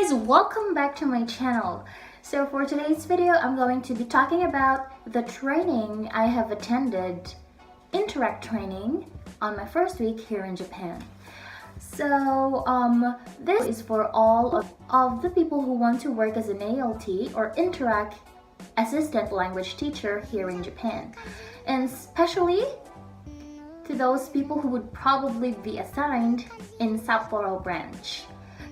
guys, welcome back to my channel. So for today's video, I'm going to be talking about the training I have attended, Interac training, on my first week here in Japan. So this is for all of the people who want to work as an ALT or Interac assistant language teacher here in Japan, and especially to those people who would probably be assigned in Sapporo branch.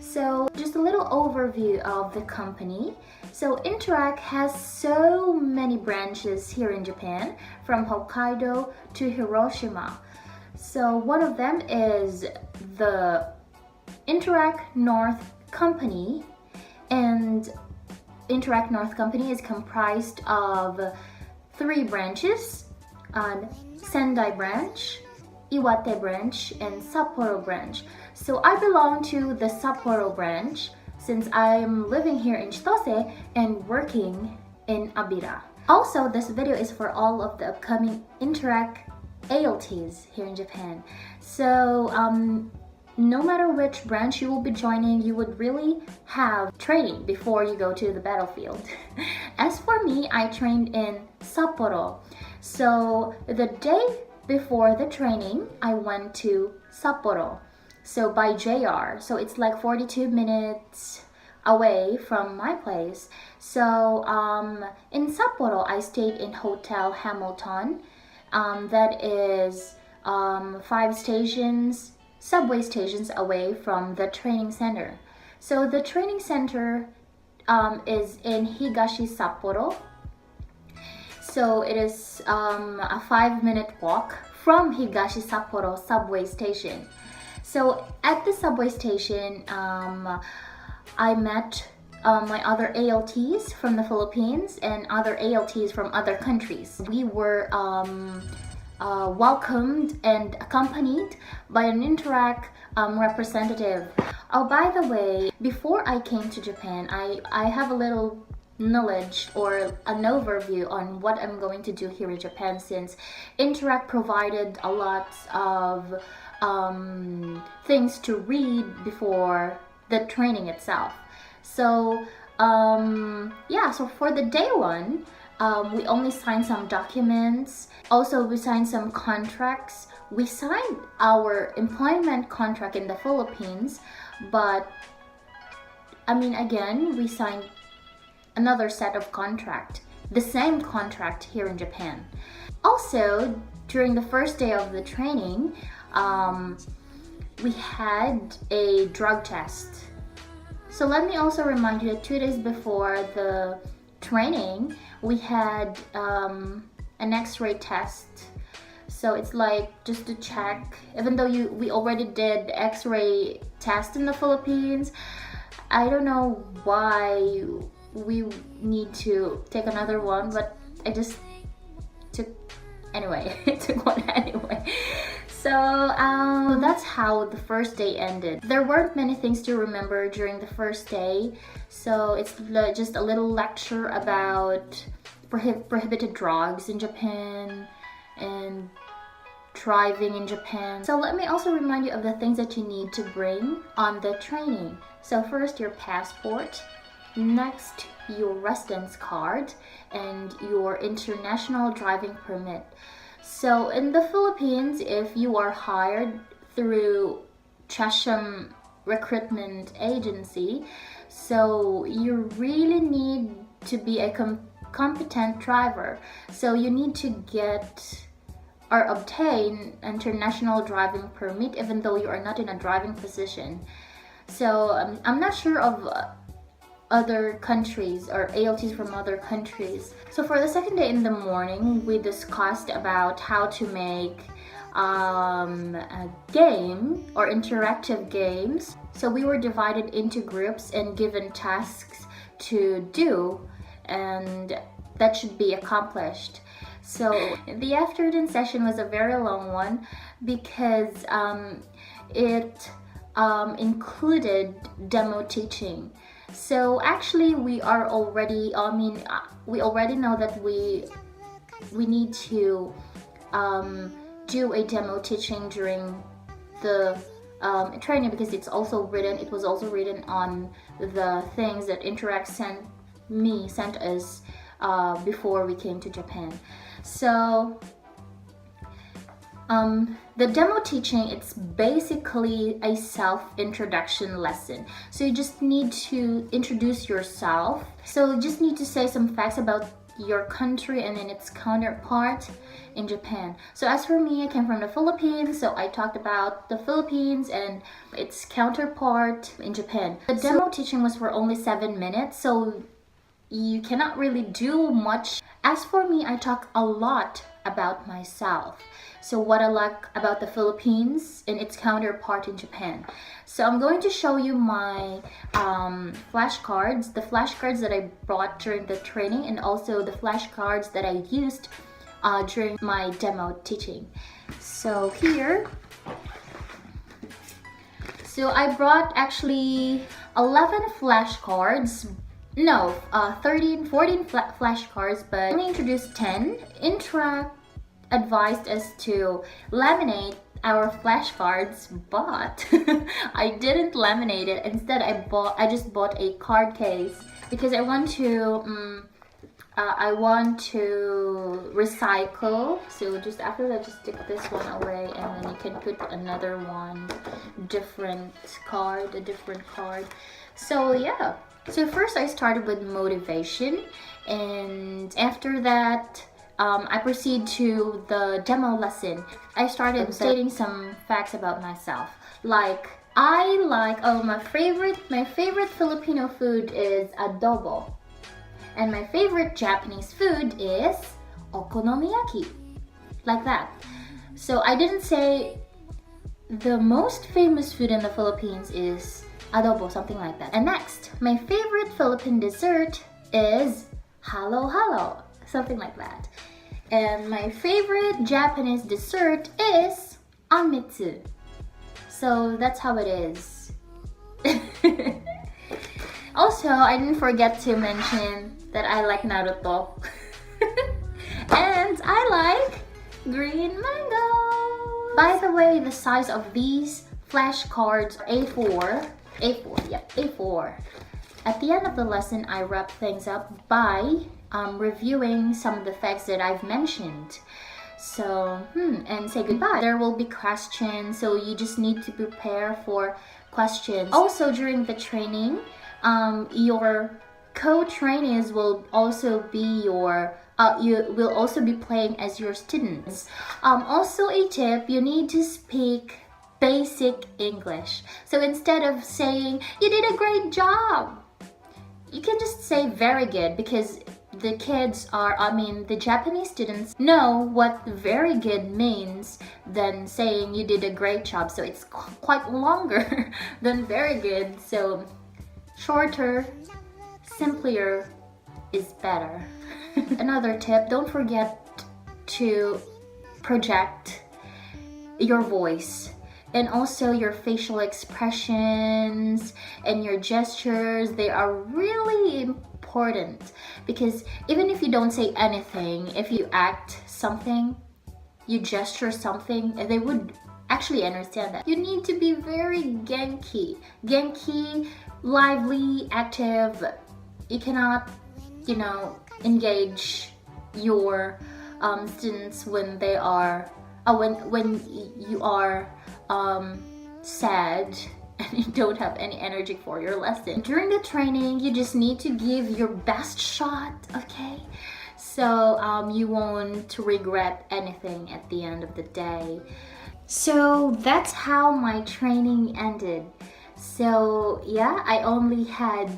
So just a little overview of the company. So Interac has so many branches here in Japan, from Hokkaido to Hiroshima. So one of them is the Interac North Company, and Interac North Company is comprised of 3 branches: Sendai branch, Iwate branch, and Sapporo branch. So I belong to the Sapporo branch since I'm living here in Chitose and working in Abira. Also, this video is for all of the upcoming Interac ALTs here in Japan. So no matter which branch you will be joining, you would really have training before you go to the battlefield. As for me, I trained in Sapporo. So the day before the training, I went to Sapporo. So by JR, so it's like 42 minutes away from my place. So in Sapporo, I stayed in Hotel Hamilton. That is 5 stations, subway stations away from the training center. So the training center is in Higashi Sapporo. So it is a 5-minute walk from Higashi Sapporo subway station. So at the subway station, I met my other ALTs from the Philippines and other ALTs from other countries. We were welcomed and accompanied by an Interac representative. Oh, by the way, before I came to Japan, I have a little knowledge or an overview on what I'm going to do here in Japan, since Interac provided a lot of things to read before the training itself. So yeah, so for the day 1, we only signed some documents. Also, we signed some contracts. We signed our employment contract in the Philippines, but I mean, again, we signed another set of contract, the same contract here in Japan. Also, during the first day of the training, we had a drug test. So let me also remind you that 2 days before the training, we had an X-ray test. So it's like just to check, even though we already did X-ray test in the Philippines, I don't know why we need to take another one, but I just took anyway. Took one anyway. So that's how the first day ended. There weren't many things to remember during the first day, so it's just a little lecture about prohibited drugs in Japan and driving in Japan. So let me also remind you of the things that you need to bring on the training. So first, your passport. Next, your residence card and your international driving permit. So in the Philippines, if you are hired through Chesham recruitment agency, so you really need to be a competent driver. So you need to get or obtain international driving permit even though you are not in a driving position. So I'm not sure of other countries or ALTs from other countries. So for the second day in the morning, we discussed about how to make a game or interactive games. So we were divided into groups and given tasks to do, and that should be accomplished. So the afternoon session was a very long one because it included demo teaching. So actually we already know that we need to do a demo teaching during the training, because it was also written on the things that Interac sent us before we came to Japan. So the demo teaching, it's basically a self-introduction lesson. So you just need to introduce yourself. So you just need to say some facts about your country and then its counterpart in Japan. So as for me, I came from the Philippines, so I talked about the Philippines and its counterpart in Japan. The demo teaching was for only 7 minutes, so you cannot really do much. As for me, I talk a lot about myself. So what I like about the Philippines and its counterpart in Japan. So I'm going to show you my flashcards, the flashcards that I brought during the training, and also the flashcards that I used during my demo teaching. So here, so I brought actually 11 flashcards. No, 14 flashcards, but I only introduced 10. Interac advised us to laminate our flashcards, but I didn't laminate it. Instead, I just bought a card case because I want to recycle. So just after that, just stick this one away, and then you can put another one, a different card. So yeah. So first I started with motivation, and after that I proceed to the demo lesson. I started stating some facts about myself, like my favorite Filipino food is adobo, and my favorite Japanese food is okonomiyaki, like that. So I didn't say the most famous food in the Philippines is adobo, something like that. And next, my favorite Philippine dessert is halo-halo, something like that. And my favorite Japanese dessert is anmitsu. So that's how it is. Also, I didn't forget to mention that I like Naruto. And I like green mango. By the way, the size of these flashcards are A4. A4. At the end of the lesson, I wrap things up by reviewing some of the facts that I've mentioned. So, and say goodbye. There will be questions, so you just need to prepare for questions. Also, during the training, your co-trainees will also be you will also be playing as your students. Also a tip, you need to speak basic English. So instead of saying, "You did a great job," you can just say very good, because the Japanese students know what very good means than saying you did a great job. So it's quite longer than very good. So shorter, simpler is better. Another tip, don't forget to project your voice and also your facial expressions and your gestures. They are really important, because even if you don't say anything, if you act something, you gesture something, they would actually understand that. You need to be very genki, lively, active. You cannot, engage your students when they are when you are sad and you don't have any energy for your lesson. During the training, you just need to give your best shot, okay? So you won't regret anything at the end of the day. So that's how my training ended. So yeah, I only had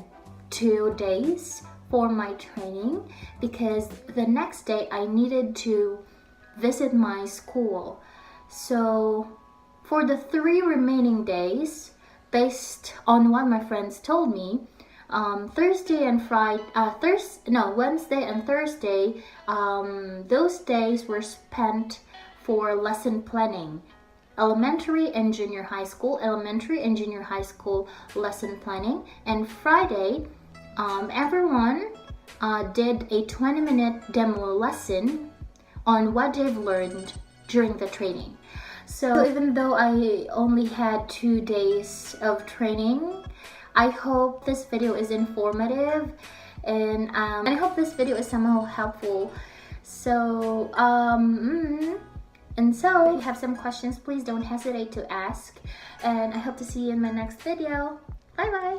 2 days for my training, because the next day I needed to visit my school. So for the 3 remaining days, based on what my friends told me, Wednesday and Thursday, those days were spent for lesson planning. Elementary and junior high school lesson planning. And Friday, everyone did a 20-minute demo lesson on what they've learned during the training. So even though I only had 2 days of training, I hope this video is informative, and I hope this video is somehow helpful. So and so if you have some questions, please don't hesitate to ask, and I hope to see you in my next video. Bye bye.